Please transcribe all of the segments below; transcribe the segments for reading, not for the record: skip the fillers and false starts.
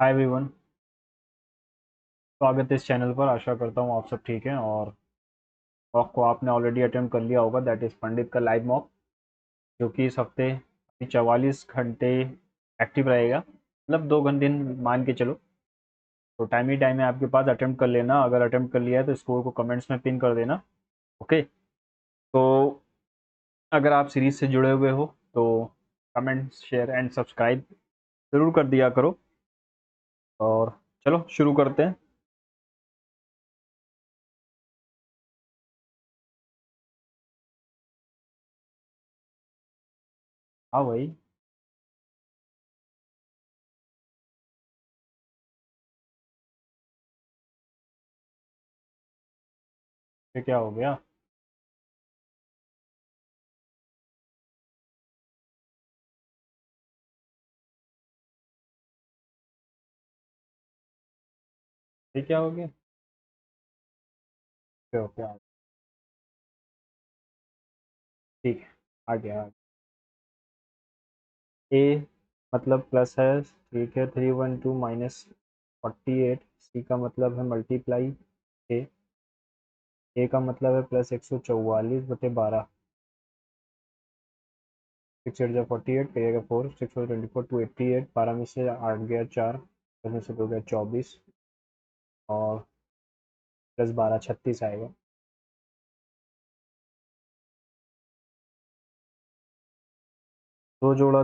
Hi everyone, स्वागत है इस चैनल पर। आशा करता हूँ आप सब ठीक हैं और मॉक को आपने ऑलरेडी अटेम्प्ट कर लिया होगा। दैट इज़ पंडित का लाइव मॉक, जो कि इस हफ्ते 44 घंटे एक्टिव रहेगा, मतलब 2 घंटे मान के चलो। तो टाइम ही टाइम है आपके पास, अटेम्प्ट कर लेना। अगर अटेम्प्ट कर लिया है तो स्कोर को कमेंट्स में पिन कर देना। ओके, तो अगर आप सीरीज से जुड़े हुए हो तो कमेंट, शेयर एंड सब्सक्राइब ज़रूर कर दिया करो। और चलो शुरू करते हैं। हाँ भाई, ये क्या हो गया? ये क्या हो गया? ओके ओके, ठीक है, आ गया। ए मतलब प्लस है, ठीक है। 312 - 48। सी का मतलब है मल्टीप्लाई। ए ए का मतलब है +144/12। 6 8 जा 48, करिएगा 4, 6 4 24, 288। 12 में से 8 गया 4, 10 में से 2 गया 24, और +12 36 आएगा। दो जोड़ा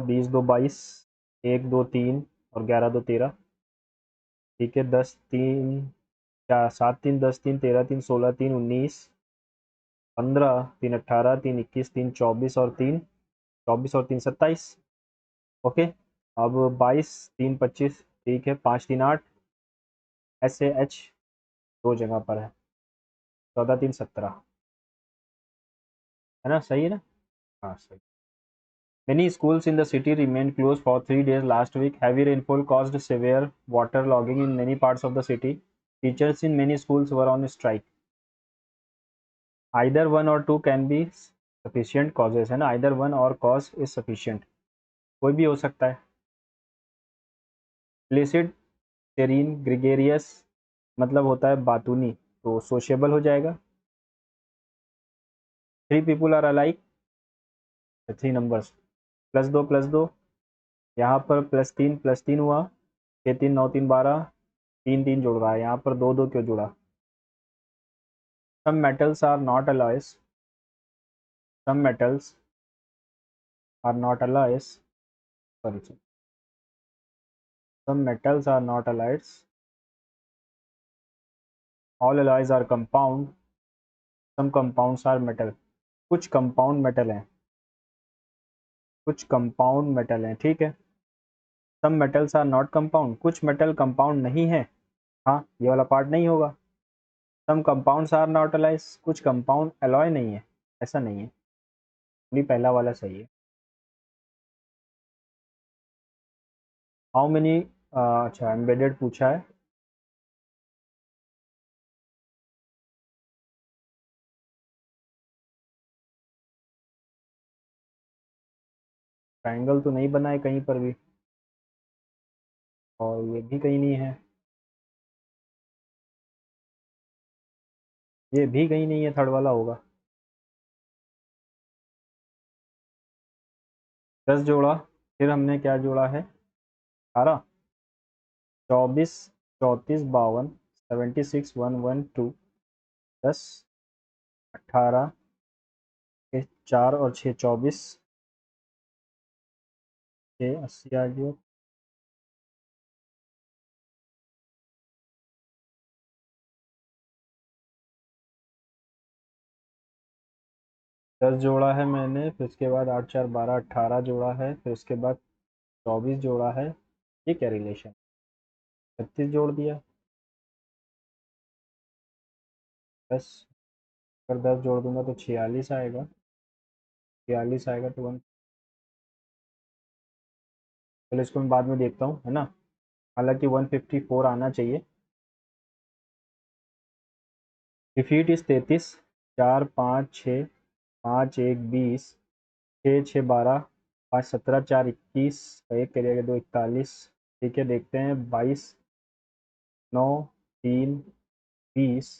20 2 22, 1 2 3 और 11 2 13। ठीक है, 10 3 क्या, 7 3 10 3 13 3 16 3 19, 15 3 18 3 21 3 24 और 3 27। ओके, अब 22 3 25। ठीक है, 5 3 8। SAH दो जगह पर है। 14 3 17, है ना? सही है ना? हाँ सही। Many schools in the city remained closed for 3 days last week. Heavy rainfall caused severe water logging in many parts of the city. Teachers in many schools were on strike. Either one or two can be sufficient causes, है ना? Either one or cause is sufficient, कोई भी हो सकता है। Placid serine gregarious मतलब होता है बातूनी, तो सोशेबल हो जाएगा। 3 people आर अलाइक, 3 नंबर्स। +2 +2, यहाँ पर +3 +3 हुआ। 6 3 9 3 12, 3 3 जुड़ रहा है यहाँ पर, 2 2 क्यों जुड़ा? Some metals are not alloys, some metals are not alloys, sorry, some metals are not alloys, all alloys are compound, some compounds are metal. कुछ कंपाउंड मेटल हैं, कुछ कंपाउंड मेटल हैं, ठीक है। Some metals are not compound, कुछ metal compound नहीं है। हाँ, ये वाला पार्ट नहीं होगा। Some compounds are not alloys, कुछ कंपाउंड एलॉय नहीं है, ऐसा नहीं है। नहीं, पहला वाला सही है। हाउ मेनी, अच्छा एम्बेडेड पूछा है। ट्रायंगल तो नहीं बना है कहीं पर भी, और ये भी कहीं नहीं है, ये भी कहीं नहीं है। थर्ड वाला होगा। 10 जोड़ा, फिर हमने क्या जोड़ा है? 18, 24 34 52, 76 112, 10 18 के 4 और 6 24, 6 80 आ गया। 10 जोड़ा है मैंने, फिर उसके बाद 8 4 12 18 जोड़ा है, फिर उसके बाद 24 जोड़ा है। ये क्या रिलेशन? 36 जोड़ दिया। 10, अगर 10 जोड़ दूंगा तो 46 आएगा। 46 आएगा तो वन। चलो इसको मैं बाद में देखता हूँ, है ना? हालांकि 154 आना चाहिए। डिफीट इज 33, 4 5 6, 5 1 20, 6 6 12, 5 17, 4 21, 1 करिएगा 2 41, ठीक है, देखते हैं। 22, 9, 3, 20,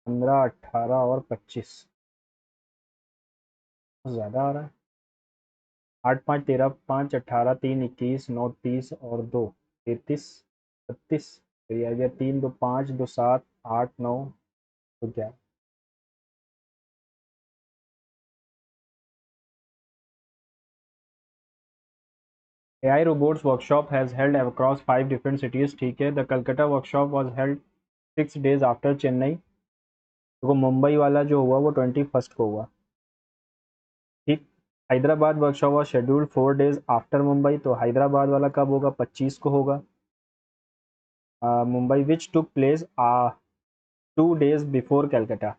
15, 18 और 25। ज़्यादा आ रहा है। 8, 5, 13, 5, 18, 3, 21, 9, 30 और 2, 33, 32। तो ये आ गया 3, 2, 5, 2, 7, 8, 9, तो क्या। AI robots workshop has held across 5 different cities। ठीक है, the Calcutta workshop was held 6 days after Chennai. तो मुंबई वाला जो हुआ वो 21st को हुआ। ठीक। Hyderabad workshop was scheduled 4 days after Mumbai. तो हैदराबाद वाला कब होगा? 25 को होगा। Mumbai which took place 2 days before Calcutta.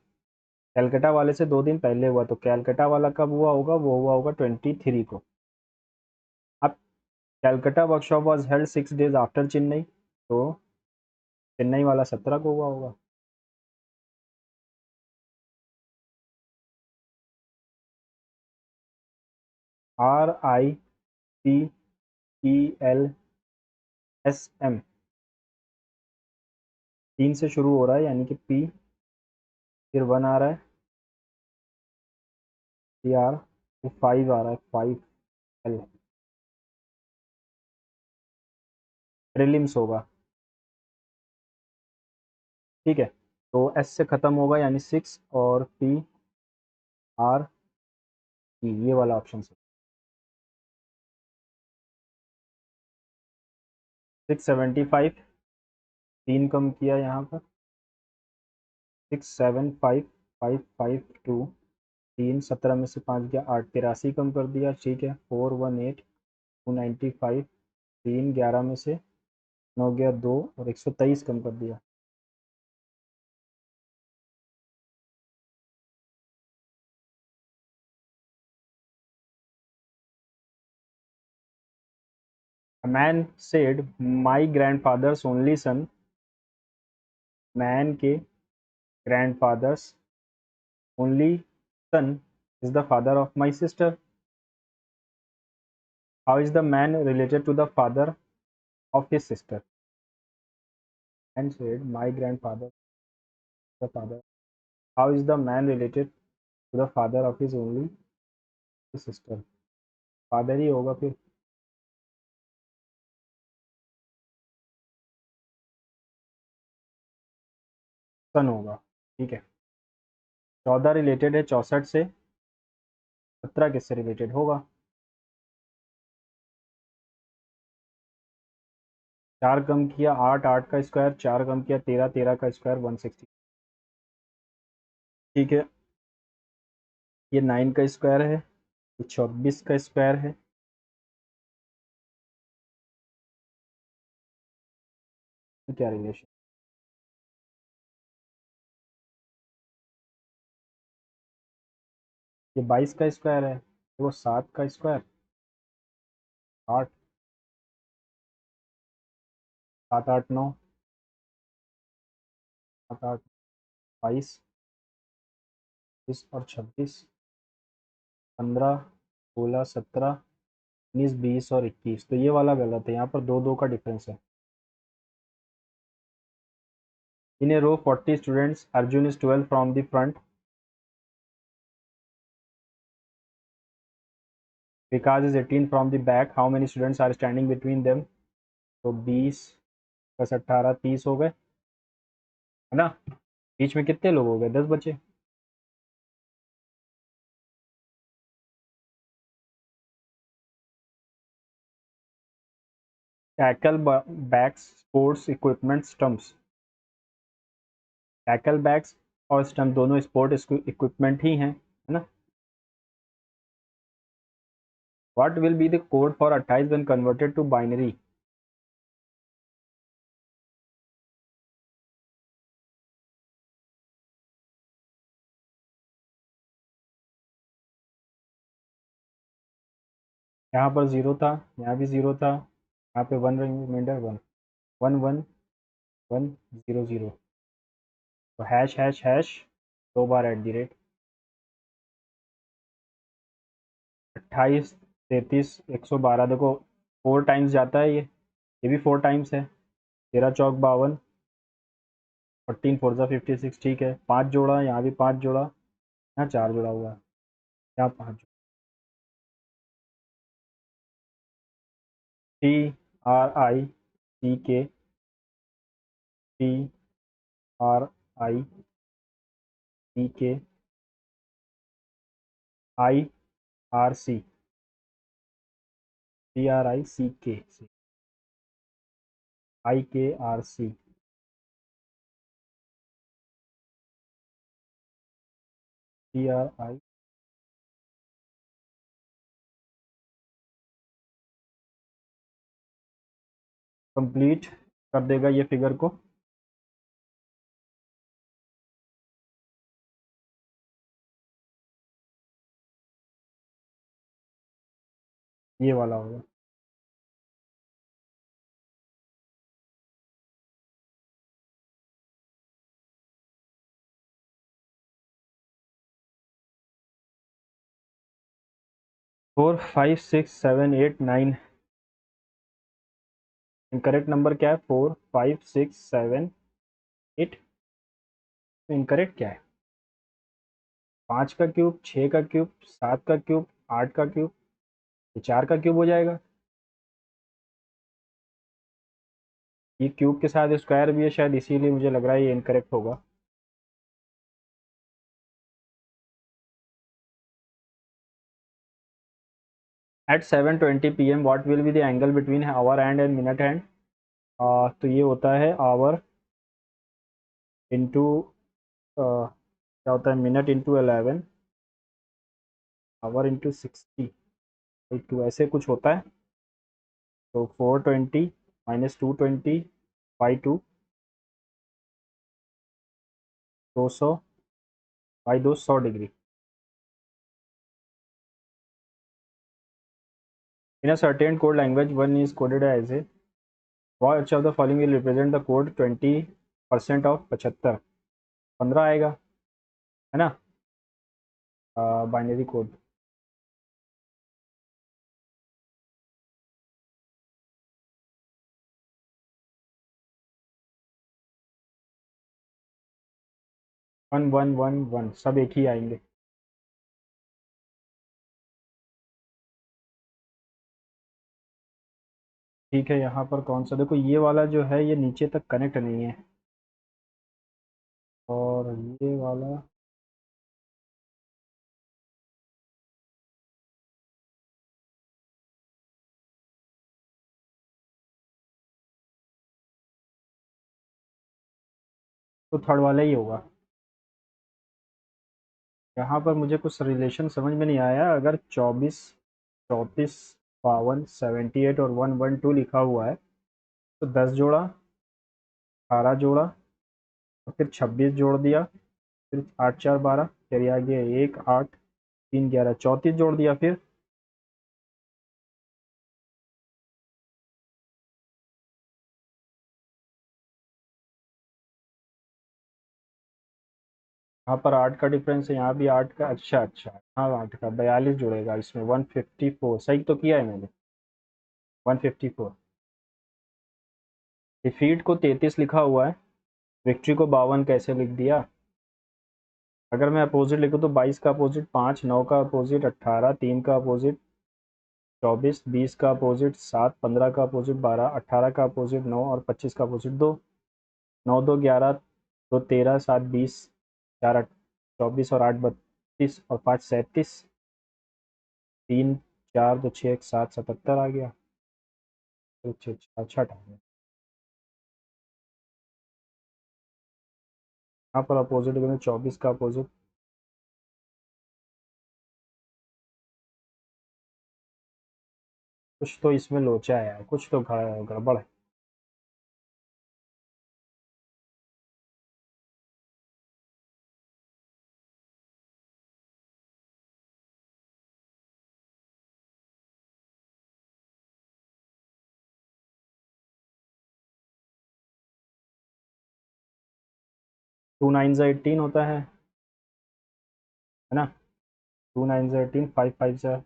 Calcutta वाले से 2 दिन पहले हुआ, तो कैलकाटा वाला कब हुआ होगा? वो हुआ होगा 23 को। अब Calcutta workshop was held 6 days after Chennai. तो चेन्नई वाला 17 को हुआ होगा। RIPELSM 3 से शुरू हो रहा है, यानी कि P, फिर 1 आ रहा है, PR, फिर 5 आ रहा है, 5L। प्रीलिम्स होगा। ठीक है, तो S से ख़त्म होगा, यानी 6 और PRE, ये वाला ऑप्शन से। 675, 3 कम किया यहाँ पर। 675, 552, 3, 17 में से 5 गया 8, 83 कम कर दिया। ठीक है, 418, 295, 3, 11 में से 9 गया 2 और 123 कम कर दिया। A man said, "My grandfather's only son." Man के grandfather's only son is the father of my sister. How is the man related to the father of his sister? Man said, "My grandfather is the father." How is the man related to the father of his only sister? Father ही होगा फिर। सन होगा। ठीक है, 14 related है 64 से। 17 किससे related होगा? 4 कम किया 8, 8 का स्क्वायर, 4 कम किया 13, 13 का स्क्वायर 160। ठीक है, ये 9 का स्क्वायर है, ये 24 का स्क्वायर है। तो क्या रिलेशन? ये 22 का स्क्वायर है, तो वो 7 का स्क्वायर 8, 7, 8, 9, 7, 8, 22, 20 और 26, 15, 16, 17, 19, 20 और 21। तो ये वाला गलत है, यहाँ पर 2 2 का डिफरेंस है। In a row 40 students, Arjun is 12 from the front, Vikas is 18 from the back. How many students are standing between them? तो 20 + 18, 30 हो गए, है ना? बीच में कितने लोग हो गए? 10 बचे। Tackle bags, sports equipment, stumps. Tackle bags और स्टम्प दोनों स्पोर्ट इक्विपमेंट ही हैं, है ना? What will be the code for 28 when converted to binary? यहाँ पर 0 था, यहाँ भी 0 था, यहाँ पे 1 रिमाइंडर 1, 1 1 1 0 0। तो हैश हैश हैश 2 बार @ 28, 33, 112। देखो 4 टाइम्स जाता है ये ये भी 4 टाइम्स है। 13 चौक 52, 14 फोर ज़ा 56, ठीक है। 5 जोड़ा, यहाँ भी 5 जोड़ा, यहाँ 4 जोड़ा हुआ है, यहाँ 5। TRICK, TRICK, IRC, TRICK, IKRC, TRI, complete कर देगा ये फिगर को। ये वाला होगा। 4 5 6 7 8 9। इनकरेक्ट नंबर क्या है? 4 5 6 7 8। इनकरेक्ट क्या है? 5 का क्यूब, 6 का क्यूब, 7 का क्यूब, 8 का क्यूब, ये 4 का क्यूब हो जाएगा। ये क्यूब के साथ स्क्वायर भी है शायद, इसीलिए मुझे लग रहा है ये इनकरेक्ट होगा। At 7:20 PM what will be the angle between hour hand and minute hand? तो ये होता है आवर इंटू, क्या होता है, मिनट इंटू 11, आवर इंटू 60/2, ऐसे कुछ होता है। तो 420 minus 220/2, 200/2, 100 degree. In a certain code language one is coded as A, which of the following will represent the code 20% of 75? 15 आएगा, है ना, बाइनरी कोड। 1111 सब एक ही आएंगे। ठीक है, यहाँ पर कौन सा, देखो ये वाला जो है ये नीचे तक कनेक्ट नहीं है, और ये वाला तो थर्ड वाला ही होगा। यहाँ पर मुझे कुछ रिलेशन समझ में नहीं आया। अगर 24, 34, 52, 78 और 112 लिखा हुआ है, तो 10 जोड़ा, 18 जोड़ा, और फिर 26 जोड़ दिया, फिर 8 4 12, फिर आ गया 1 8 3 11, 34 जोड़ दिया। फिर यहाँ पर 8 का डिफरेंस है, यहाँ भी 8 का, अच्छा अच्छा, हाँ 8 का 42 जुड़ेगा इसमें, 154 सही तो किया है मैंने, 154। डिफीट को 33 लिखा हुआ है, विक्ट्री को 52 कैसे लिख दिया? अगर मैं अपोजिट लिखूँ तो 22 का अपोजिट 5, 9 का अपोजिट 18, 3 का अपोजिट 24, 20 का अपोजिट 7, 15 का अपोजिट 12, 18 का अपोजिट 9 और 25 का अपोजिट 2। 9 2 11, 2 13, 7 20, 4 24 और 8 32 और 5 37, 3 4 2 6 1 7 77 आ गया। अच्छा अच्छा अच्छा, आ गया। यहाँ पर अपोजिट में 24 का अपोजिट, कुछ तो इसमें लोचा है यार, कुछ तो गड़बड़ है। टू नाइन ज़ा 18 होता है ना? 2 9 ज़ा 18, 5 5 ज़ा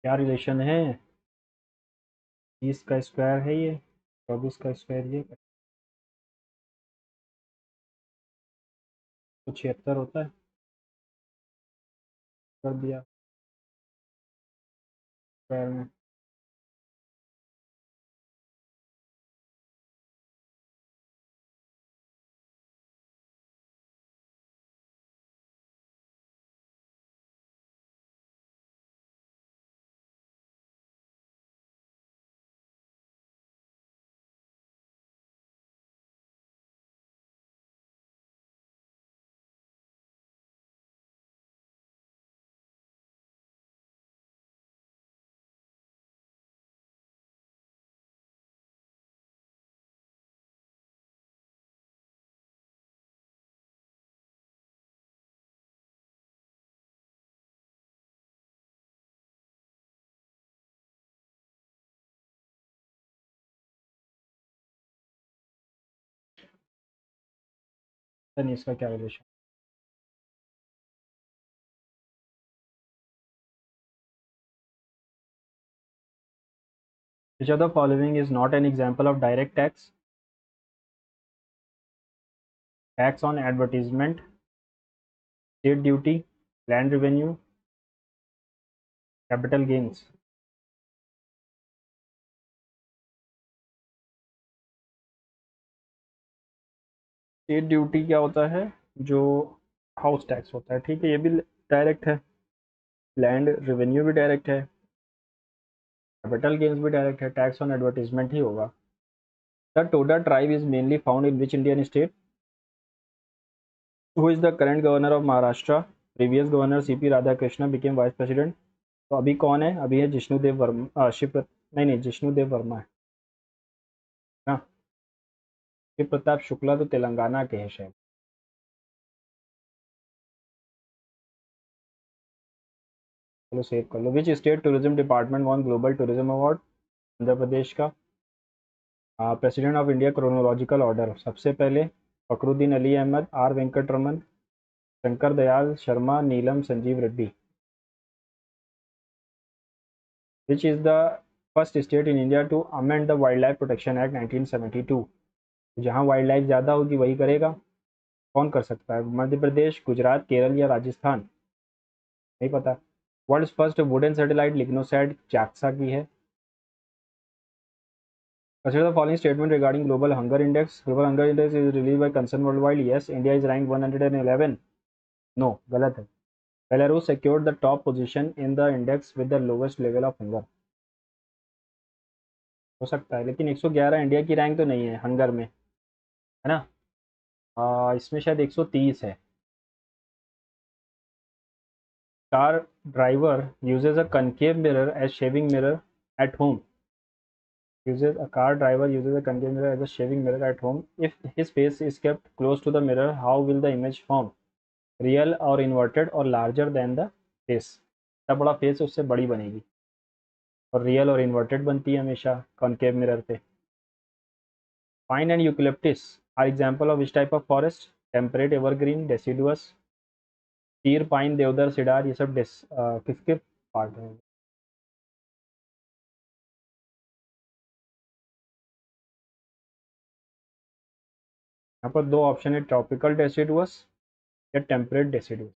क्या रिलेशन है? 30 का स्क्वायर है ये, 24 का स्क्वायर ये, तो 76 होता है। कर दिया स्क्वायर में। पता नहीं इसका क्या relation. Which of the following is not an example of direct tax? Tax on advertisement, state duty, land revenue, capital gains. State duty क्या होता है? जो हाउस टैक्स होता है, ठीक है, ये भी डायरेक्ट है। लैंड रेवेन्यू भी डायरेक्ट है, कैपिटल गेन्स भी डायरेक्ट है, टैक्स ऑन एडवर्टीजमेंट ही होगा। The Toda tribe is mainly found in which Indian state? Who is the current governor of Maharashtra? Previous governor CP Radhakrishna became vice president. तो अभी कौन है? अभी है जिष्णुदेव वर्मा, नहीं जिष्णुदेव वर्मा है ना। शिव प्रताप शुक्ला तो तेलंगाना के हैं शायद। चलो सेव कर लो। Which state tourism department won global tourism award? Andhra Pradesh का। President of India chronological order सबसे पहले Fakhruddin Ali Ahmed, R Venkat Raman, Shankar Dayal Sharma, Neelam Sanjiva Reddy. Which is the first state in India to amend the wildlife protection act 1972? जहाँ वाइल्ड लाइफ ज़्यादा होगी वही करेगा। कौन कर सकता है? मध्य प्रदेश, गुजरात, केरल या राजस्थान? नहीं पता। World first wooden satellite Lignosat JAXA की है। Consider the following statement regarding global hunger index. Global hunger index is released by Concern Worldwide. Yes, India is ranked 111. No, गलत है। Belarus secured the top position in the index with the lowest level of hunger. हो सकता है, लेकिन 111 India की rank तो नहीं है हंगर में, है ना। इसमें शायद 130 है। Car driver uses a concave mirror as shaving mirror at home. Uses a car driver uses a concave mirror as a shaving mirror at home. If his face is kept close to the mirror, how will the image form? Real और inverted और larger than the face. जितना बड़ा face उससे बड़ी बनेगी, और real और inverted बनती है हमेशा कॉनकेव मिरर पे। Pine and eucalyptus are example of which type of forest? Temperate, evergreen, deciduous. Chir, pine, deodar, cedar, ये सब किसके पार्ट है? यहाँ पर दो ऑप्शन है, ट्रॉपिकल डेसिडुअस या टेम्परेट डेसिडुअस।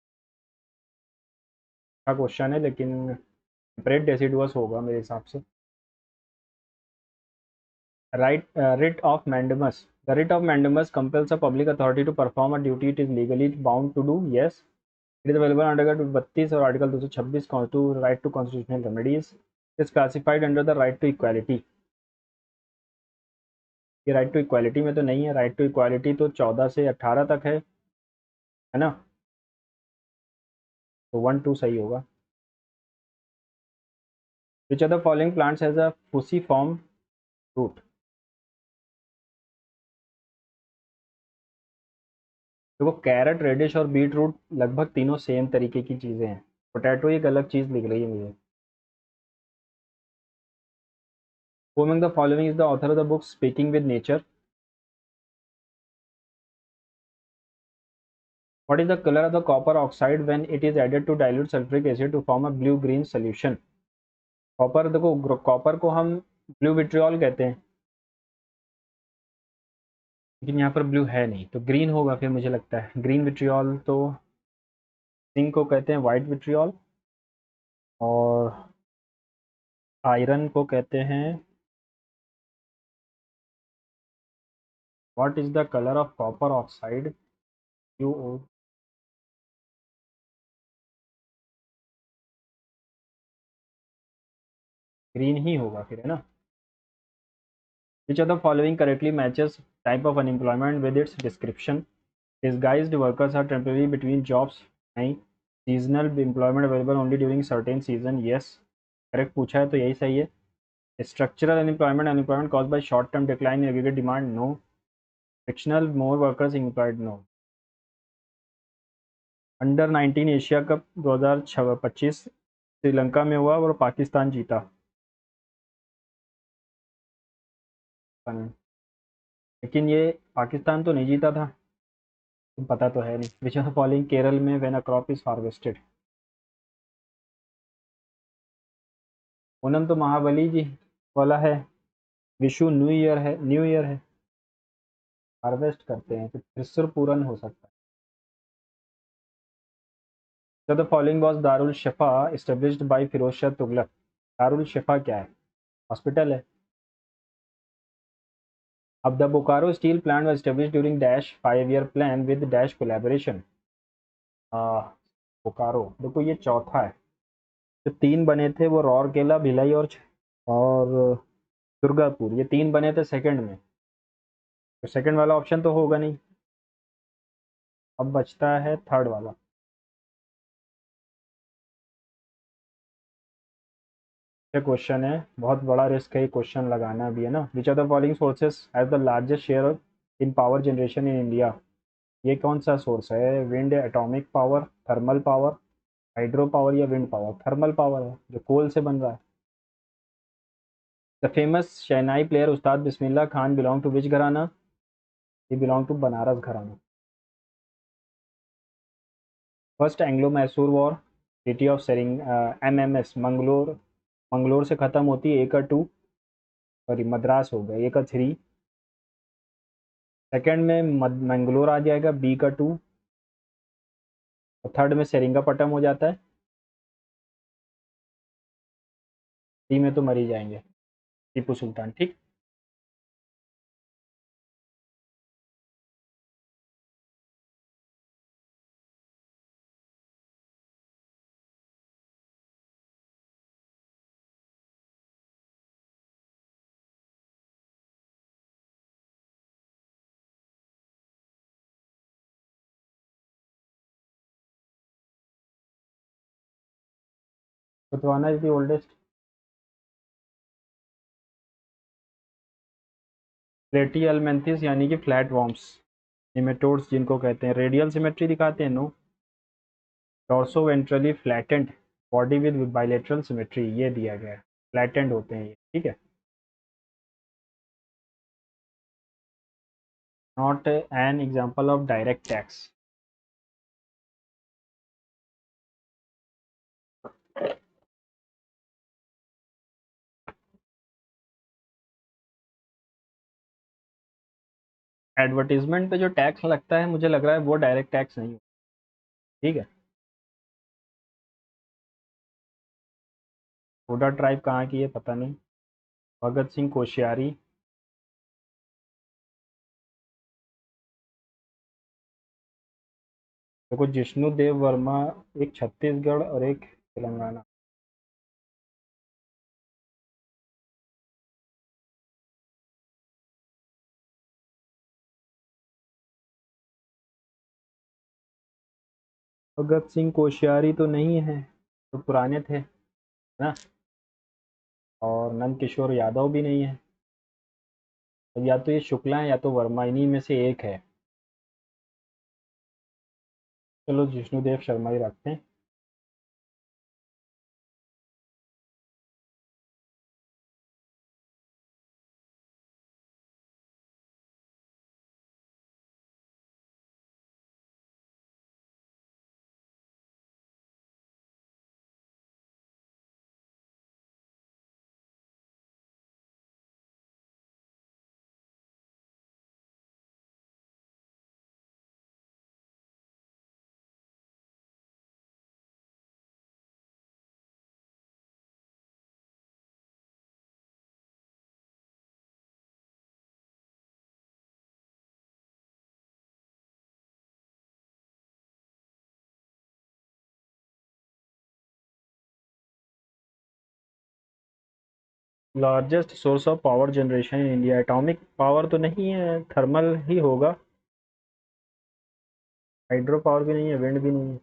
अच्छा क्वेश्चन है, लेकिन टेम्परेट डेसिडुअस होगा मेरे हिसाब से। Right, writ of mandamus. The writ of mandamus compels a public authority to perform a duty it is legally bound to do. Yes, it is available under Article 32 और Article 226 to right to constitutional remedies. It is classified under the right to equality. ये right to equality में तो नहीं है। Right to equality तो 14 से 18 तक है ना। तो 1 2 सही होगा। Which are the following plants has a fusiform root? देखो, कैरेट, रेडिश और बीट रूट लगभग तीनों सेम तरीके की चीज़ें हैं। पोटैटो एक अलग चीज़ दिख रही है मुझे। Who among the following is the author of the book Speaking with Nature? What is the colour of the copper oxide when it is added to dilute sulphuric acid to form a blue green solution? Copper, देखो copper को हम blue vitriol कहते हैं, लेकिन यहाँ पर blue है नहीं, तो ग्रीन होगा फिर, मुझे लगता है ग्रीन विट्रियल। तो जिंक को कहते हैं वाइट विट्रियल, और आयरन को कहते हैं, what is the colour of copper oxide? You, green ही होगा फिर, है ना? Which of the following correctly matches type of unemployment with its description? Disguised workers are temporary between jobs, नहीं। Seasonal employment available only during certain season, yes. Correct पूछा है तो यही सही है। Structural unemployment, unemployment caused by short term decline in aggregate demand, no. Frictional, more workers employed, no. Under 19 Asia cup 2025 Sri Lanka में हुआ और पाकिस्तान जीता। लेकिन ये पाकिस्तान तो नहीं जीता था, पता तो है नहीं। विच ऑफ फॉलोइंग केरल में when a crop is harvested? Onam तो महाबली जी वाला है, विशु न्यू ईयर है, न्यू ईयर है, हार्वेस्ट करते हैं, तो त्रिशुर पूरन हो सकता है। So the following was Darul Shifa established by Firoz Shah Tughlaq. Darul शिफा क्या है? हॉस्पिटल है। अब the Bokaro steel plant was established during dash 5 year plan with dash collaboration। Bokaro, देखो ये चौथा है। जो तीन बने थे वो रौरकेला, भिलाई और दुर्गापुर, ये तीन बने थे सेकंड में, तो सेकंड वाला ऑप्शन तो होगा नहीं। अब बचता है थर्ड वाला। ये क्वेश्चन है, बहुत बड़ा रिस्क है ये क्वेश्चन लगाना भी, है ना। Which are the following sources have the largest share in power generation in India? ये कौन सा सोर्स है? Wind, atomic power, thermal power, hydro power या विंड पावर? थर्मल पावर है जो कोल से बन रहा है। The famous shehnai player Ustad Bismillah Khan belong to विच घराना? ये बिलोंग टू बनारस घराना। First Anglo Mysore war, city of Tsering, MMS Mangalore, Mangalore से ख़त्म होती है, ए का 2, सॉरी मद्रास हो गया, ए का 3। सेकंड में मंगलोर आ जाएगा, बी का 2, और थर्ड में सेरिंगापटम हो जाता है, डी में तो मर ही जाएंगे, टीपू सुल्तान, ठीक। Gondwana is the oldest. प्लेटी एलमेंथिस यानी कि फ्लैट वॉर्म्स, निमेटोड्स जिनको कहते हैं, रेडियल सिमेट्री दिखाते हैं, no. Dorso ventrally flattened body with bilateral symmetry, ये दिया गया है, फ्लैटेंड होते हैं ये, ठीक है। Not an example of direct tax. Advertisement पे जो टैक्स लगता है मुझे लग रहा है वो डायरेक्ट टैक्स नहीं है, ठीक है। हुडा ट्राइब कहाँ की है पता नहीं। भगत सिंह कोश्यारी, देखो जिष्णु देव वर्मा, एक छत्तीसगढ़ और एक तेलंगाना। भगत सिंह कोश्यारी तो नहीं है, तो पुराने थे, है ना। और नंद किशोर यादव भी नहीं है। अब या तो ये शुक्ला है या तो वर्मा, इन्हीं में से एक है। चलो जिष्णुदेव शर्मा ही रखते हैं। Largest source of power generation in India, atomic power तो नहीं है, थर्मल ही होगा। हाइड्रो पावर भी नहीं है, विंड भी नहीं है।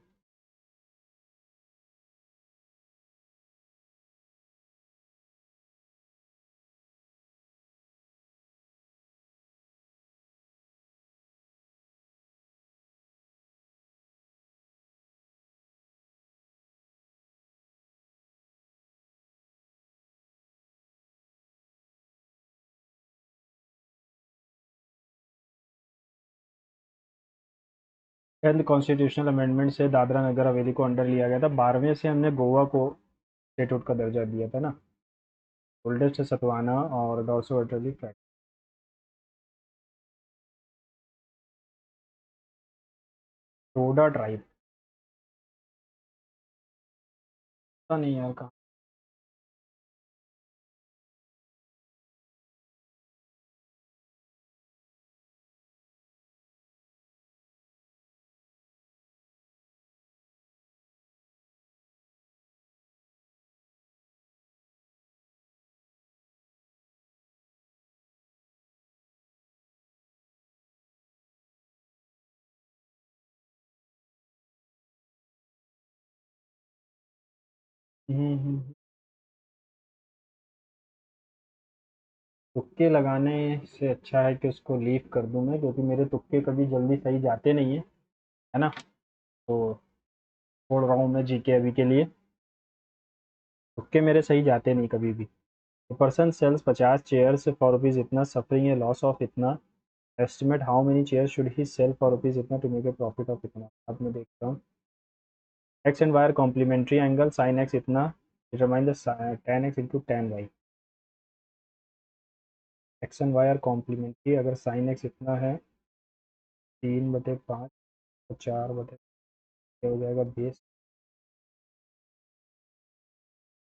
टेंथ कॉन्स्टिट्यूशनल अमेंडमेंट से दादरा नगर हवेली को अंडर लिया गया था। 12वें से हमने गोवा को स्टेटहुड का दर्जा दिया था ना। ओल्डेस्ट है सतवाना और डॉर्सो फ्लैट। टोडा ट्राइब, पता नहीं यार कहाँ। हम्म। तुक्के लगाने से अच्छा है कि उसको लीव कर दूं मैं, क्योंकि मेरे तुक्के कभी जल्दी सही जाते नहीं है ना। तो छोड़ रहा हूँ मैं जीके अभी के लिए। तुक्के मेरे सही जाते नहीं कभी भी। Person sells 50 chairs for rupees इतना, सफरिंग ए लॉस ऑफ इतना, estimate how many chair should he sell for rupees इतना to make a profit of इतना। अब मैं देखता हूँ। X and Y are complementary angle, sine X इतना, determine the tan x into tan y। X and Y are complementary, अगर sine X इतना है 3/5 तो 4/, हो जाएगा base,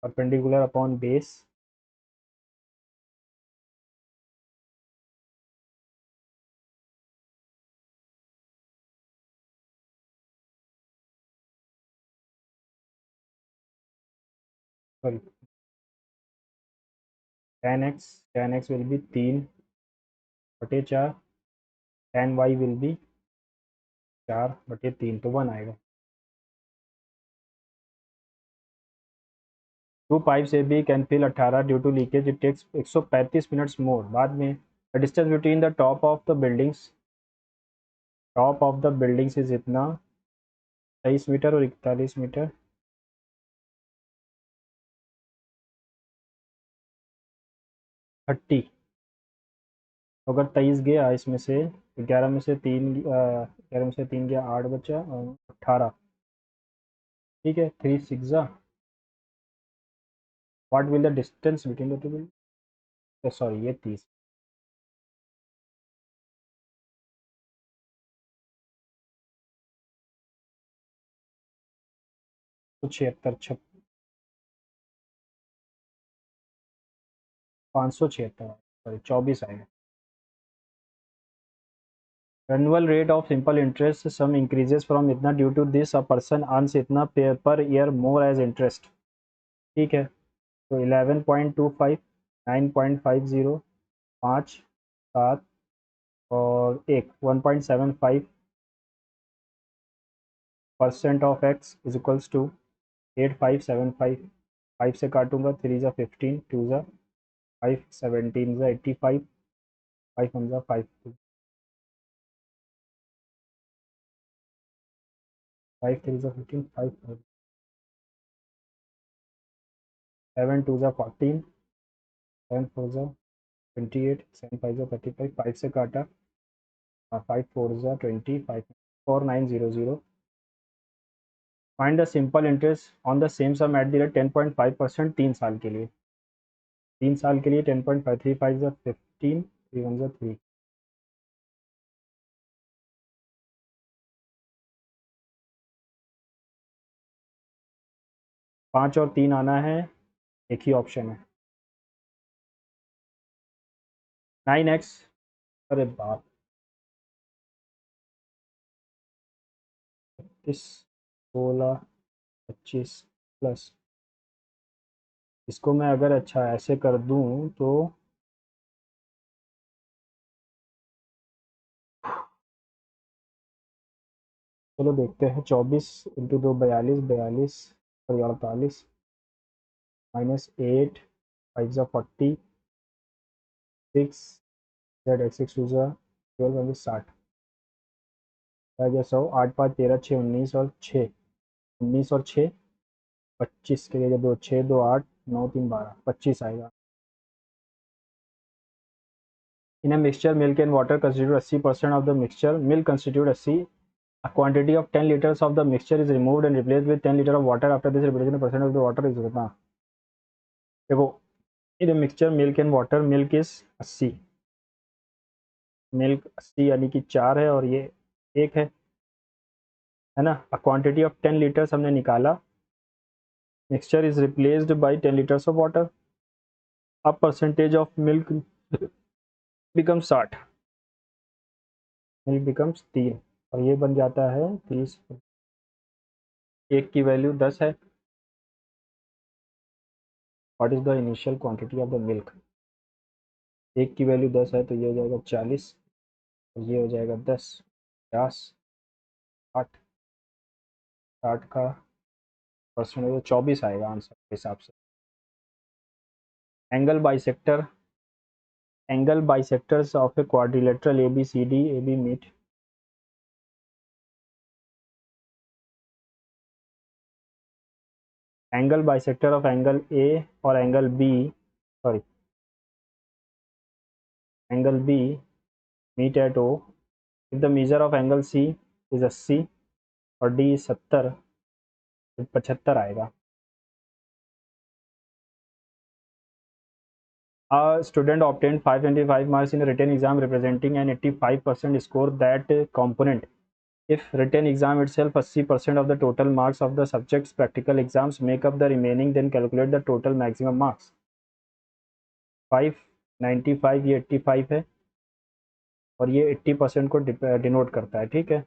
perpendicular upon base. Sorry, tan x will be 3/4, tan y will be 4/3, तो 1 आएगा। Two pipes A B can fill 18 due to leakage, it takes 135 minutes more. बाद में the distance between the top of the buildings is इतना, 23 metre और 41 metre. 30, तो अगर 23 गया इसमें से, 11 में से 3 गया, 8 बचा और 18। ठीक है, 3 6 what will the distance between the two building, sorry ये 30। तो 76, 576, सॉरी 24 आएगा। Annual rate of simple interest sum increases from इतना, due to this a person earns इतना per year more as interest. ठीक है, तो 11.25, 9.50, 5 7 और 1.75% of x is equals to 8575। 5 से काटूंगा, 3 ज़ा 15, 2 ज़ा 5, 17 ज़ा 85, 5 1 ज़ा 5, 5 3 ज़ा 15, 5 7 2 ज़ा 14, 7 4 ज़ा 28, 7 5 ज़ा 35, 5 से काटा, 5 4 ज़ा 20, 5 4900। Find the simple interest on the same sum at the rate 10.5%, 3 साल के लिए। 3 साल के लिए 10.5, 3 5 ज़ा 15, 3 1 ज़ा 3। 5 और 3 आना है, एक ही ऑप्शन है। 9x, अरे बाप, 36, 16, 25 प्लस इसको मैं अगर अच्छा ऐसे कर दूं तो चलो देखते हैं। 24 × 2 42, 42 और 48, -8, 5 × 40, 6, जेड एक्स 6 2 12 60, 100, 8 5 13 6 19 और 6, 19 और 6 25 के लिए 2 6 2 8 9 3 12 25 आएगा। In a mixture milk and water constitute 80% of the mixture, milk constitute 80, a quantity of 10 liters of the mixture is removed and replaced with 10 liters of water. After this replacement, percent of the water is कितना? देखो, in a mixture milk and water, milk is 80, milk 80 यानी कि 4 है और ये 1 है ना। a quantity of 10 liters हमने निकाला, mixture is replaced by 10 liters of water, अब percentage of milk becomes 60, milk becomes 3 और ये बन जाता है 30, 1 की वैल्यू 10 है। What is the initial quantity of the milk, 1 की वैल्यू 10 है तो ये हो जाएगा 40 और ये हो जाएगा 10, 50, 60, 60 का परसेंटेज 24 आएगा आंसर के हिसाब से। Angle bisector, angle bisectors of a quadrilateral A B C D, A B meet, angle bisector of angle A और angle B, sorry angle B meet at O, if the measure of angle C is 80 और D 70, 75 आएगा। A student obtained 525 marks in a written exam representing an 85% score that component. If written exam itself 80% of the total marks of the subject's practical exams make up the remaining, then calculate the total maximum marks. 595 ये 85 है और ये 80% को denote करता है, ठीक है।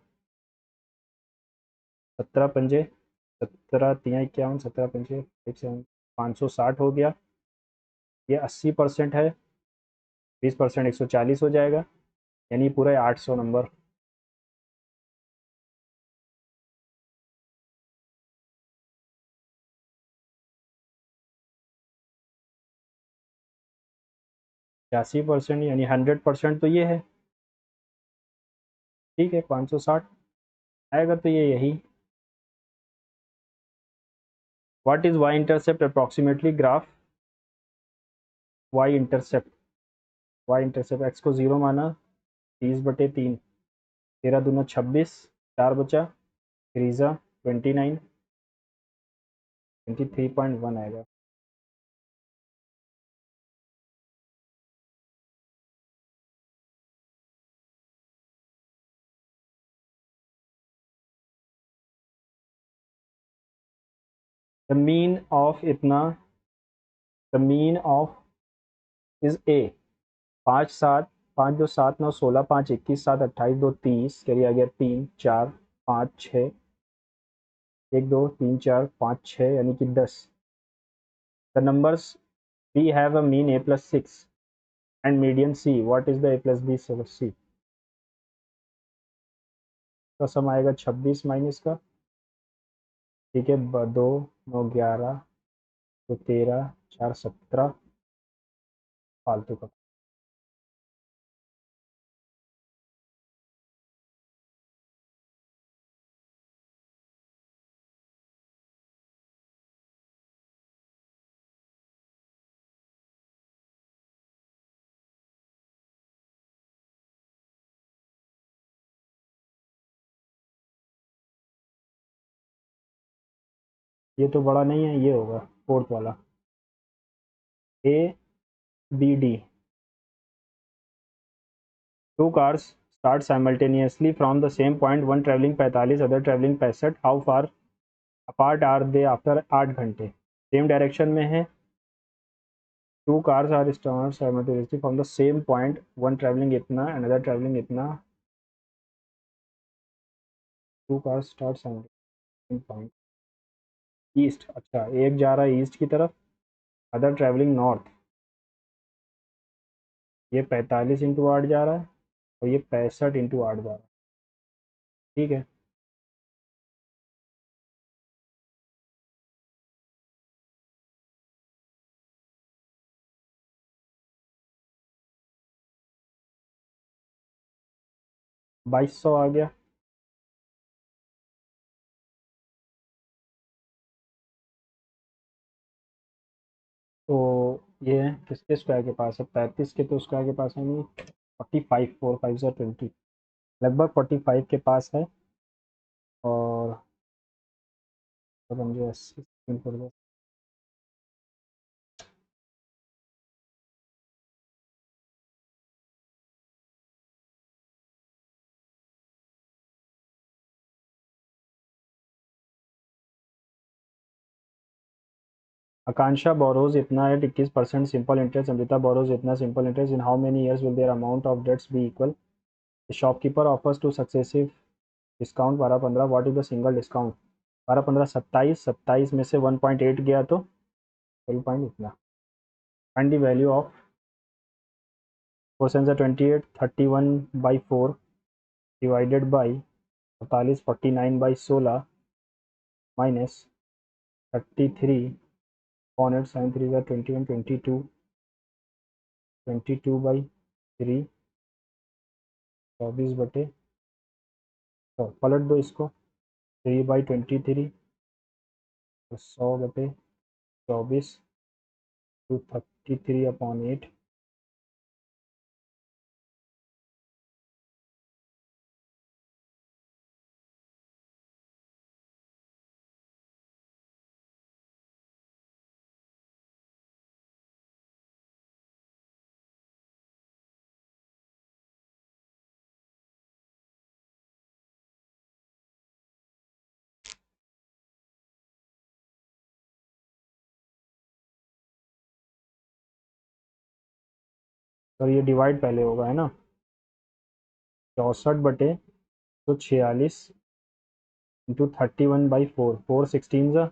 17 पंजे 17 तिया 51, 17 पंजे 560 हो गया। ये 80% है, 20% 140 हो जाएगा, यानी पूरा 800 नंबर। छियासी परसेंट यानी 100% तो ये है, ठीक है। 560 आएगा तो ये यही। What is y intercept approximately, graph y intercept, y intercept x को 0 माना, 30/3, 13 दूना 26, 4 बचा, थ्रीजा 29, 23.1 आएगा। द मीन ऑफ इतना, the mean of is a, 5 7 5 2 7 9 16, 5 21 7 28 2 30, चलिए आ गया 3 4 5 6, 1 2 3 4 5 6 यानी कि 10। The numbers we have a mean a plus 6 and median c, what is the a plus b c का सम आएगा 26 माइनस का, ठीक है। 2 9 11 तो 13 4 17 फालतू का। ये तो बड़ा नहीं है, ये होगा फोर्थ वाला, A B D. Two cars start simultaneously from the same point, one traveling 45, other traveling 65, how far apart are they after 8 घंटे, सेम डायरेक्शन में है। Two cars are start simultaneously from the same point, one travelling इतना, another travelling इतना, two cars start simultaneously point east, अच्छा एक जा रहा है ईस्ट की तरफ अदर ट्रैवलिंग नॉर्थ, ये 45 इंटू 8 जा रहा है और ये 65 इंटू 8 जा रहा है। ठीक है, बाईस सौ आ गया। तो ये किसके स्क्वायर के पास है, 35 के तो स्क्वायर के पास है नहीं, 45, 4 5 20, लगभग 45 के पास है। और समझे 80 आकांक्षा बोरोज इतना at 21% simple interest, Amrita borrows इतना simple interest, in how many years will their amount of debts be equal, shopkeeper offers two successive discount 12 15, what is the single discount, 12 15 27, 27 में से 1.8 गया तो 12 पॉइंट इतना, and the value of 4 cents 28, 31/4 divided by 48, 49/16 minus 33 upon 8, sine 3 का 21, 22, 22/3, 24 बटे, तो पलट दो इसको, 3/23, 100/24, 233/8। और ये डिवाइड पहले होगा है ना, 64/246 इंटू 31/4, 4 16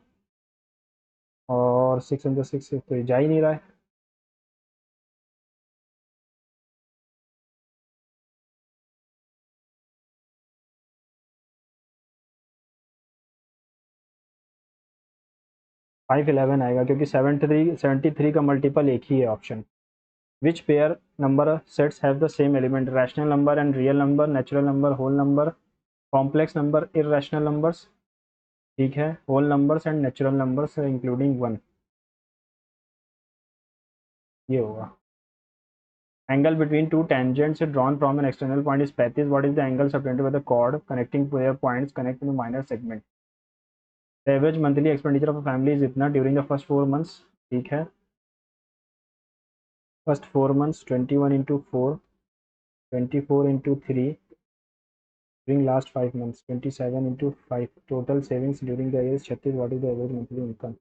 और 6 तो ये जा ही नहीं रहा है। 511 आएगा क्योंकि 73 का मल्टीपल एक ही है option. Which pair number sets have the same element, rational number and real number, natural number, whole number, complex number, irrational numbers. ठीक है, whole numbers and natural numbers including 1, ये होगा। Angle between two tangents drawn from an external point is 35, what is the angle subtended by the chord connecting pair points connect in minor segment, the average monthly expenditure of a family is इतना during the first 4 months. ठीक है, first 4 months 21 into 4, 24 into 3, during last 5 months 27 into 5, total savings during the year 36, what is the average monthly income,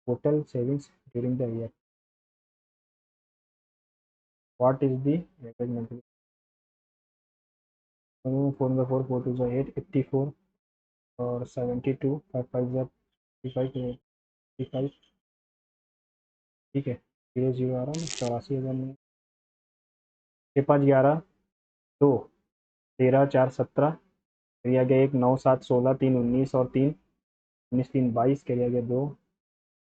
total savings during the year, what is the average monthly, 4 4 2 8, 84 और 72, 5 5 55, 55। ठीक है, 0 0 आ रहा है, 84,000 में 6 5 11 2, 13 4 17, करिया गया 1 9 7 16, 3 19 और 3 19 3 22, करिया गया 2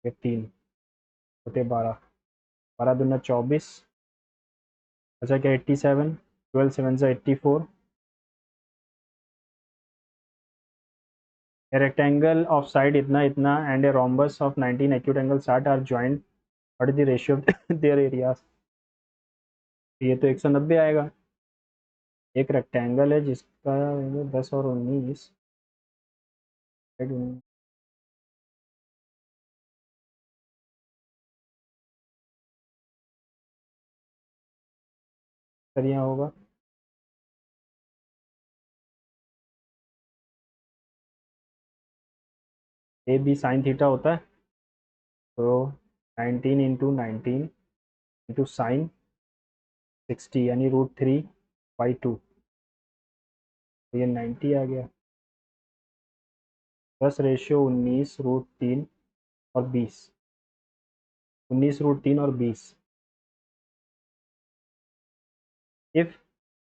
फिर 3/12, 12 दूना 24, अच्छा क्या 87, 12 7 से 84, a rectangle of side इतना इतना and a rhombus of 19 acute angle 60 are joined, what is the ratio of their areas, ये तो 190 आएगा। एक रेक्टेंगल है जिसका 10 और 19, करिया होगा, ए बी साइन थीटा होता है, तो 19 इंटू 19 इंटू साइन 60 यानी √3/2, तो ये 90 आ गया। 10 रेशियो 19 √3 और 20, 19√3 और 20। If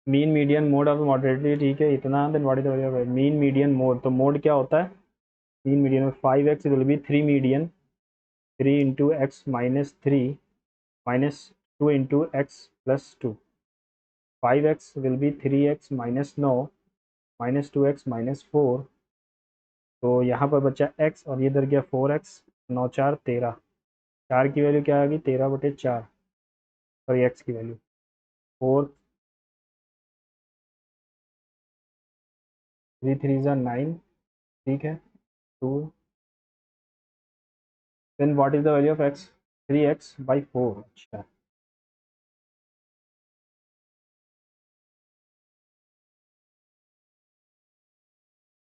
mean median mode of moderately, ठीक है इतना, then what is the value of mean median mode. तो मोड क्या होता है मीन मीडियन में? 5x will be 3 median, 3 into x minus 3 minus 2 into x plus 2। 5x will be 3x minus 9 minus 2x minus 4। तो यहाँ पर बचा x और ये इधर गया 4x, 9 4 13। 4 की वैल्यू क्या आ गई 13/4, सॉरी x की वैल्यू 4, 3 3 ज़ा 9, ठीक है 2। Then what is the value of x? 3x/4। अच्छा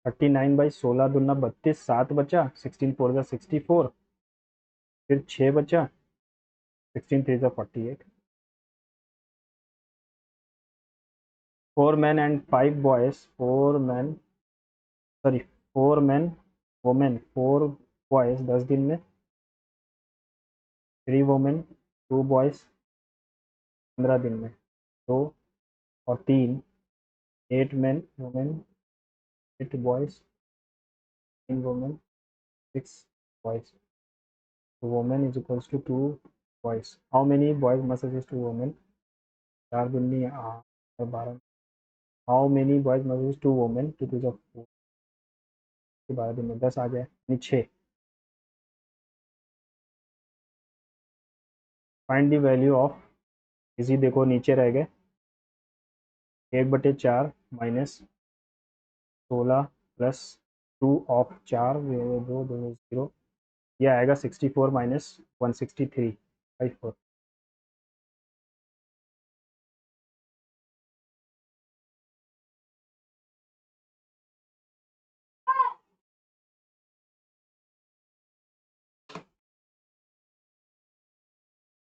39/16 दूना 32, 7 बचा, 16 4 ज़ा 64, फिर 6 बचा, 16 3 ज़ा 48। 4 men and 5 boys, 4 men, sorry 4 men women 4 boys 10 दिन में, 3 वोमेन 2 बॉयज़ 15 दिन में, 2 और 3, 8 men women 8 boys 3 women 6 boys. तो women is equals to 2 boys. How many boys must assist two women? 4 दूनी 8 और 12। How many boys must assist two women? 2 2 4, 12 दिन में 10 आ जाए, यानी 6। फाइंड द वैल्यू ऑफ, इसी देखो नीचे रह गए, 1/4 माइनस 16 प्लस 2 ऑफ 4 2 2 0, यह आएगा 64 माइनस 163/4।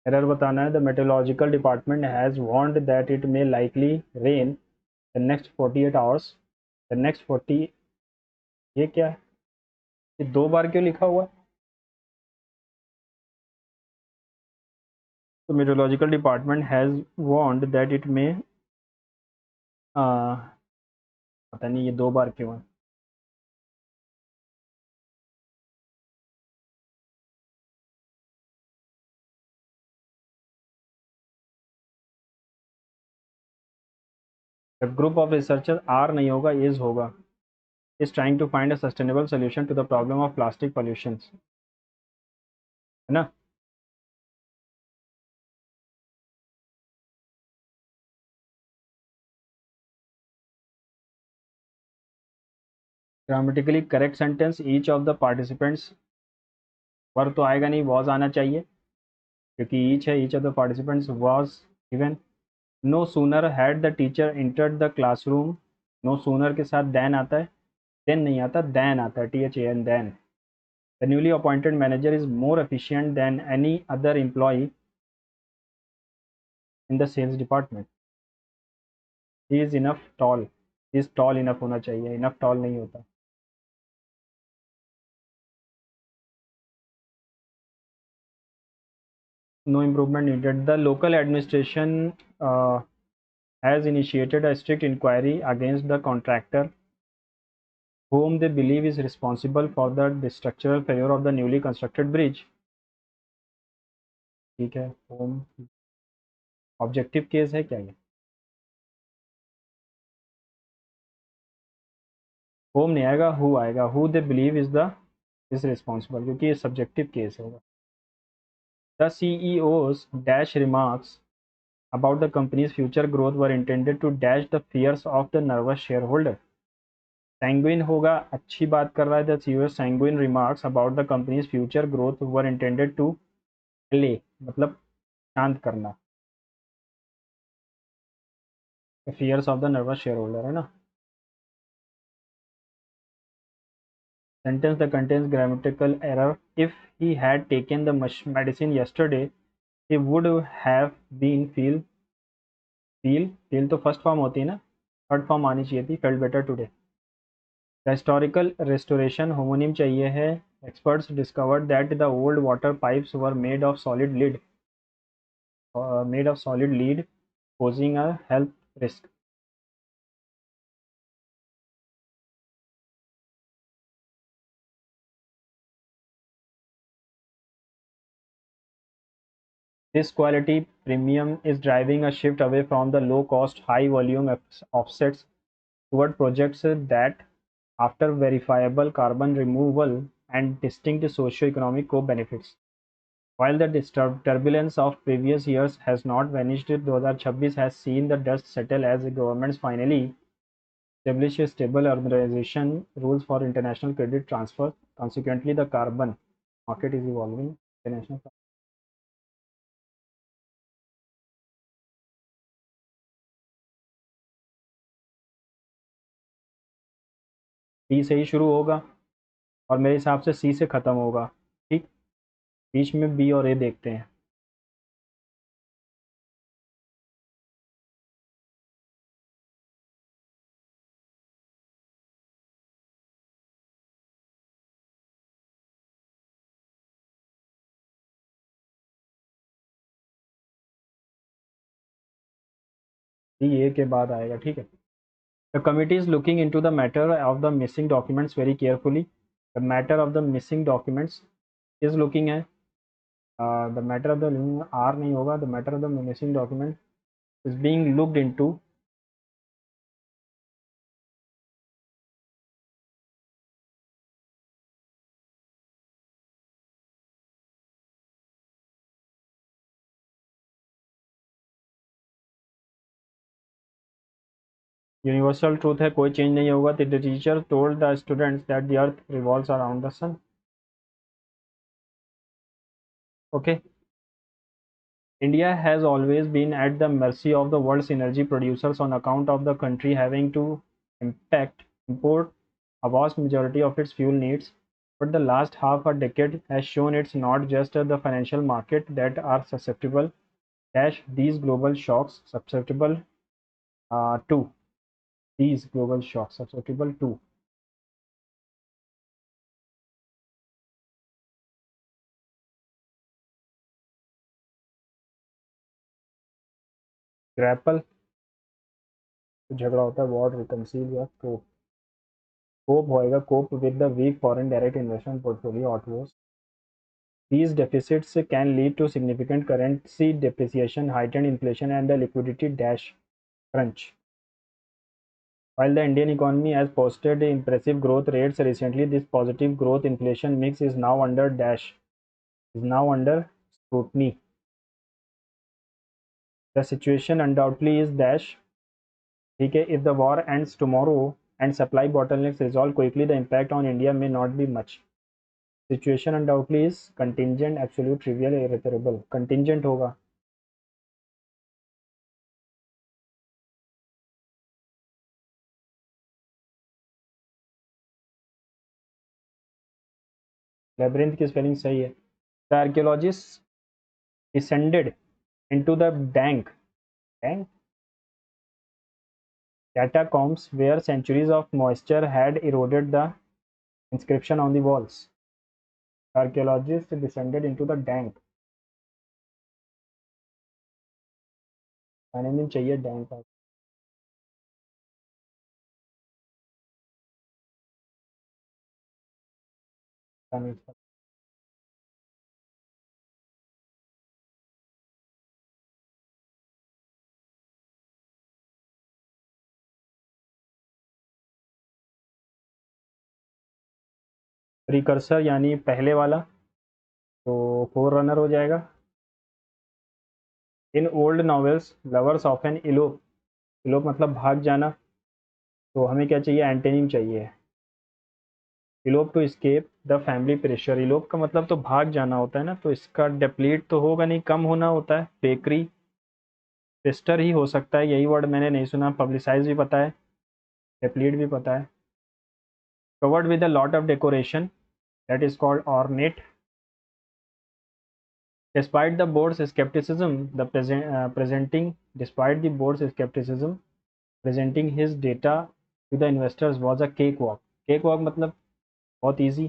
एरर बताना है। The meteorological department has warned that it may likely rain the next 48 hours. The next 40, ये क्या है? ये 2 बार क्यों लिखा हुआ है? तो meteorological department has warned that it may, पता नहीं ये 2 बार क्यों है। ग्रुप ऑफ रिसर्चर आर नहीं होगा, इज होगा। Is trying to find a sustainable solution to the problem of plastic pollution, है ना। Grammatically correct sentence, each of the participants, पर तो आएगा नहीं, वॉज आना चाहिए क्योंकि ईच है, each of the participants was given. No sooner had the teacher entered the classroom, no sooner के साथ दैन आता है, देन नहीं आता, दैन आता है, THAN, than. The newly appointed manager is more efficient than any other employee in the sales department. He is enough tall, is tall enough होना चाहिए, इनफ टॉल नहीं होता। No improvement needed. The local administration has initiated a strict inquiry against the contractor whom they believe is responsible for the structural failure of the newly constructed bridge. ठीक है, home objective case है क्या ये? Home नहीं आएगा, who आएगा, who they believe is responsible, क्योंकि ये सब्जेक्टिव केस होगा। The CEO's dash remarks about the company's future growth were intended to dash the fears of the nervous shareholder. Sanguine होगा, अच्छी बात कर रहा है। The CEO sanguine remarks about the company's future growth were intended to lay, मतलब शांत करना, fears of the nervous share holder, है ना। Sentence the contains grammatical error, if he had taken the medicine yesterday he would have been feel तो first form होती है ना, third form आनी चाहिए थी, felt better today. The historical restoration homonym चाहिए है experts discovered that the old water pipes were made of solid lead, posing a health risk. This quality premium is driving a shift away from the low-cost, high-volume offsets toward projects that, after verifiable carbon removal and distinct socio-economic co-benefits. While the turbulence of previous years has not vanished, 2026 has seen the dust settle as the governments finally establish a stable organization rules for international credit transfer. Consequently, the carbon market is evolving. International सी से ही शुरू होगा और मेरे हिसाब से सी से ख़त्म होगा। ठीक, बीच में बी और ए देखते हैं। डी ए के बाद आएगा। ठीक है। The committee is looking into the matter of the missing documents very carefully. The matter of the missing documents is looking है। The matter of the are नहीं होगा। The matter of the missing document is being looked into. Universal truth है, कोई change नहीं होगा। The teacher told the students that the earth revolves around the sun. Okay. India has always been at the mercy of the world's energy producers on account of the country having to import a vast majority of its fuel needs. But the last half a decade has shown it's not just the financial market that are susceptible dash to these global shocks susceptible to grapple, झगड़ा होता है war रिकंसील या cope होएगा cope with the weak foreign direct investment portfolio outflows. These deficits can lead to significant currency depreciation, heightened inflation, and the liquidity dash crunch. While the Indian economy has posted impressive growth rates recently, this positive growth inflation mix is now under scrutiny. The situation undoubtedly is dash. Okay, if the war ends tomorrow and supply bottlenecks resolve quickly, the impact on India may not be much. Situation undoubtedly is contingent, absolute, trivial, irreparable. Contingent होगा। Labyrinth की spelling सही है। The archaeologist descended into the dank catacombs where centuries of moisture had eroded the inscription on the walls. Archaeologists descended into the dank। मैंने नहीं चाहिए dank। Precursor यानी पहले वाला, तो फोर रनर हो जाएगा। In old novels lovers often elope, elope मतलब भाग जाना, तो हमें क्या चाहिए, एंटेनिम चाहिए। Elope to escape the family pressure, elope का मतलब तो भाग जाना होता है ना, तो इसका डेप्लीट तो होगा नहीं, कम होना होता है। बेकरी सिस्टर ही हो सकता है, यही वर्ड मैंने नहीं सुना। पब्लिसाइज भी पता है, डेप्लीट भी पता है। Covered with a lot of decoration that is called ornate. Despite the board's skepticism, despite the board's skepticism, presenting his data to the investors was a cakewalk। Cakewalk मतलब बहुत easy।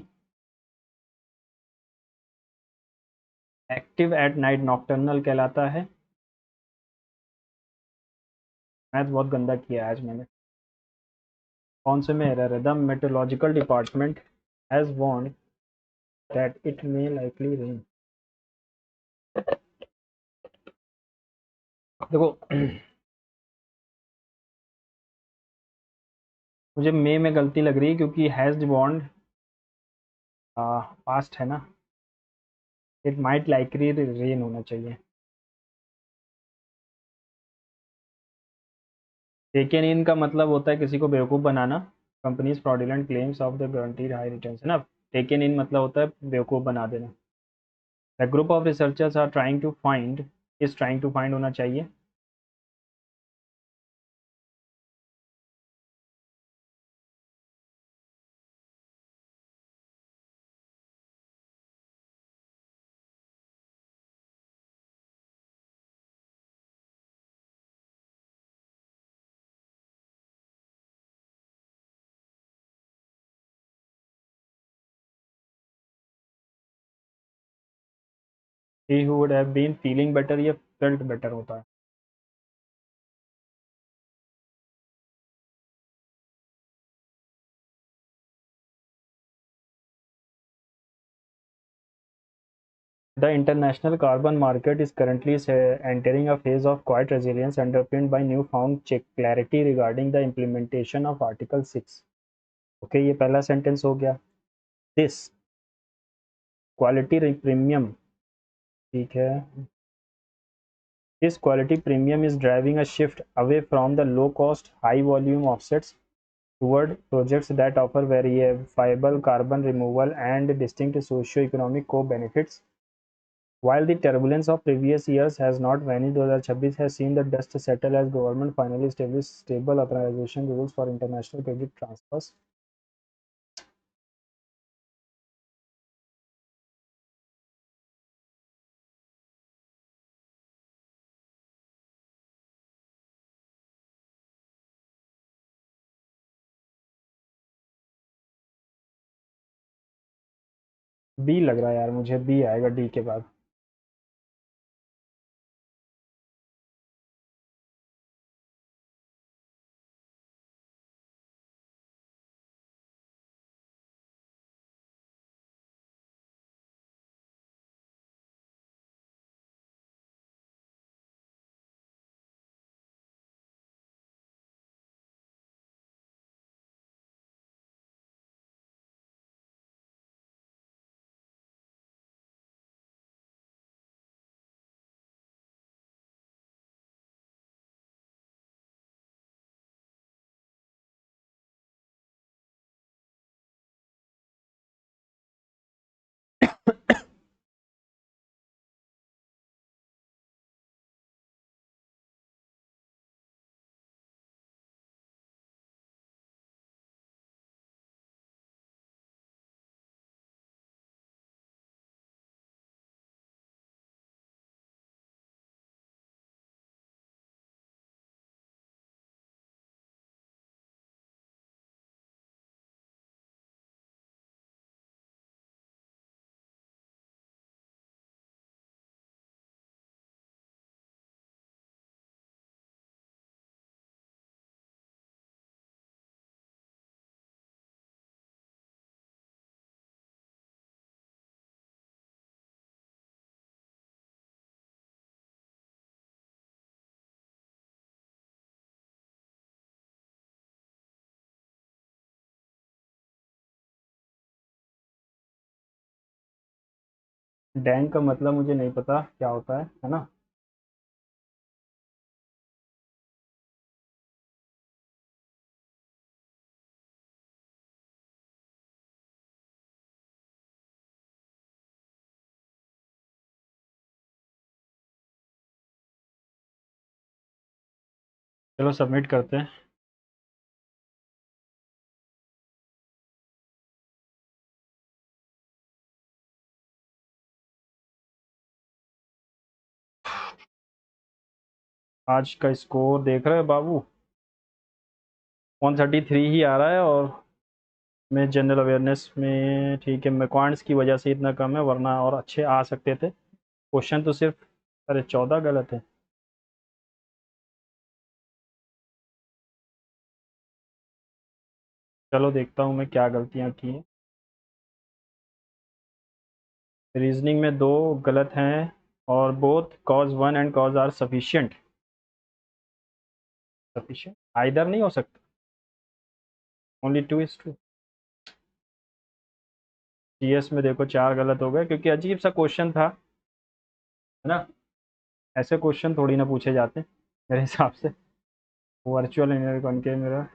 Active at night nocturnal कहलाता है। Math बहुत गंदा किया है आज मैंने। कौन से में एरर है? The meteorological department has warned that it may likely rain. देखो मुझे मे में गलती लग रही है क्योंकि हैज वार्न्ड पास्ट है ना। इट माइट लाइकली रेन होना चाहिए। टेकन इन का मतलब होता है किसी को बेवकूफ़ बनाना। Companies fraudulent claims of the guaranteed high returns है ना। टेकन इन मतलब होता है बेवकूफ़ बना देना। The group of researchers are trying to find, is trying to find होना चाहिए। ही who would have been feeling better, ये felt better होता है। The international carbon market is currently entering a phase of quiet resilience underpinned by newfound clarity regarding the implementation of Article 6। Okay ये पहला sentence हो गया। This quality premium, ठीक है। This quality premium is driving a shift away from the low-cost, high-volume offsets toward projects that offer verifiable carbon removal and distinct socio-economic co-benefits. While the turbulence of previous years has not vanished, 2026 has seen the dust settle as government finally established stable authorization rules for international credit transfers. B लग रहा है यार, मुझे B आएगा D के बाद। Dang का मतलब मुझे नहीं पता क्या होता है ना। चलो सबमिट करते हैं। आज का स्कोर देख रहे हो बाबू, 133 ही आ रहा है। और मैं जनरल अवेयरनेस में ठीक है, मैं क्वांट्स की वजह से इतना कम है, वरना और अच्छे आ सकते थे। क्वेश्चन तो सिर्फ, अरे 14 गलत है। चलो देखता हूँ मैं क्या गलतियाँ की हैं। रीजनिंग में दो गलत हैं, और both cause one and cause are sufficient. Sufficient either नहीं हो सकता, only two is true. GS में देखो 4 गलत हो गए, क्योंकि अजीब सा क्वेश्चन था, है ना। ऐसे क्वेश्चन थोड़ी ना पूछे जाते हैं मेरे हिसाब से। Virtual concave mirror.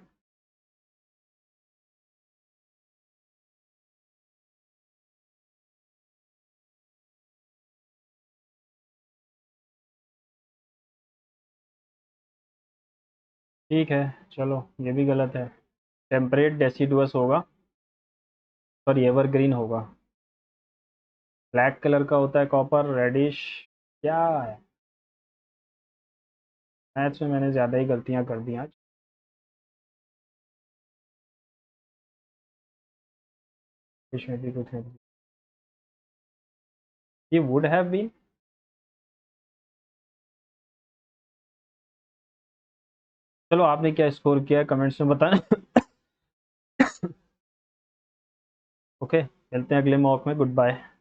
ठीक है, चलो ये भी गलत है। टेम्परेट डेसिडुअस होगा, और एवरग्रीन होगा। ब्लैक कलर का होता है कॉपर, रेडिश। क्या है, मैथ्स में मैंने ज़्यादा ही गलतियाँ कर दी आज। इसमें भी कुछ नहीं। ये वुड हैव बीन। चलो आपने क्या स्कोर किया है कमेंट्स में बताना। ओके, मिलते हैं अगले मॉक में। Good bye.